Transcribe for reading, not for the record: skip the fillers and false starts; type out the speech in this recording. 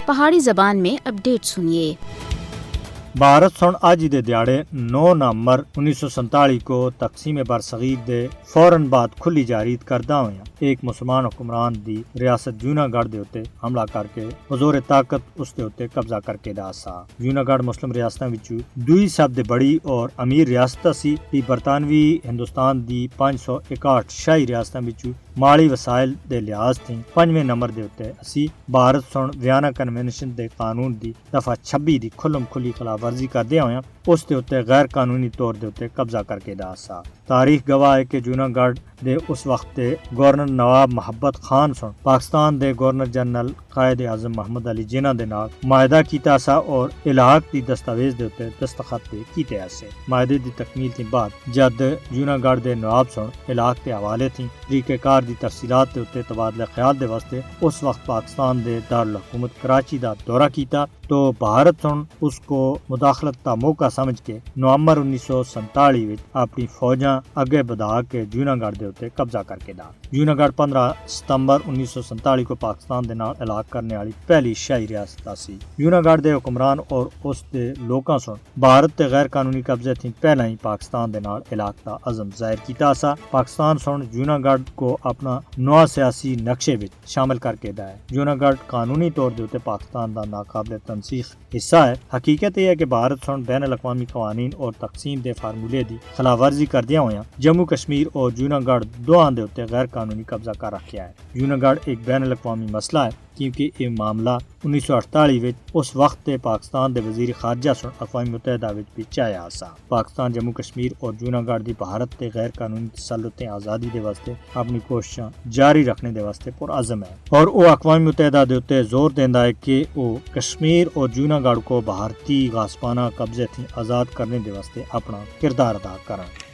پہاڑی زبان میں اپڈیٹ سنیے۔ بھارت سن اج دے دیاڑے 9 نومبر 1947 کو تقسیم برصغیر دے فوراً بعد کھلی جارید کردہ ہویا ایک مسلمان حکمران دی ریاست جوناگڑھ دے اتے حملہ کر کے بزور طاقت اس دے اتے قبضہ کر کے دا سا۔ جوناگڑھ مسلم ریاستاں وچوں دوئی سب دے بڑی اور امیر ریاست سی تی برطانوی ہندوستان دی 561 شاہی ریاستاں وچوں مالی وسائل دے لحاظ تھی 5ویں نمبر دے اتے اسی بھارت سن ویانا کنونشن دے قانون دی دفعہ 26 دی کھلم کھلی خلاف ورزی کردے ہویا اس دے اتے غیر قانونی طور دے اتے قبضہ کر کے دا سا۔ تاریخ گواہ ہے کہ جوناگڑھ دے اس وقت دے گورنر نواب محبت خان سن پاکستان دے گورنر جنرل قائد اعظم محمد علی جناح دے نال معاہدہ کیتا سا اور الحاق دی دستاویز دے اتے دستخط کیتے ایسے۔ معاہدے دی تکمیل کے بعد جد جوناگڑھ دے نواب سن الحاق کے حوالے تھی طریقہ کار دی تفصیلات دے اتے تبادلہ خیال دے واسطے اس وقت پاکستان دے دارالحکومت کراچی دا دورہ کیتا تو بھارت سن اس کو مداخلت کا موقع سمجھ کے نومبر 1947 وچ اپنی فوجاں اگے بڑھا کے جوناگڑھ دے اتے قبضہ کر کے دا۔ جوناگڑھ 15 ستمبر 1947 کو پاکستان دے نال الحاق کرنے والی پہلی شاہی ریاست سی۔ جوناگڑھ دے حکمران اور اس دے لوکاں سن بھارت تے غیر قانونی قبضے تھی پہلا ہی پاکستان دے نال الحاق دا عزم ظاہر کیتا سا۔ پاکستان سن جوناگڑھ کو اپنا نواں سیاسی نقشے وچ شامل کر کے دا ہے۔ جوناگڑھ قانونی طور دے اتے پاکستان دا ناقابل تنسیخ حصہ ہے۔ حقیقت یہ ہے کہ بھارت سن بین الاقوامی قوانین اور تقسیم دے فارمولے دی خلاف ورزی کردیا ہویا جموں کشمیر اور جوناگڑھ دوہاں دے اتے غیر قانونی قبضہ کر رکھیا ہے۔ جوناگڑھ ایک بین الاقوامی مسئلہ ہے کیونکہ یہ معاملہ 1948 وچ اس وقت دے پاکستان دے وزیر خارجہ سن اقوام متحدہ وچ بھی چایا سا۔ پاکستان جموں کشمیر اور جوناگڑھ دی بھارت تے غیر قانونی تسلط آزادی دے واسطے اپنی کوششاں جاری رکھنے دے واسطے پرعزم ہے اور وہ اقوام متحدہ دے اتے زور دیندا ہے کہ وہ کشمیر اور جوناگڑھ کو بھارتی غاصبانہ قبضے تھی آزاد کرنے دے واسطے اپنا کردار ادا کرن۔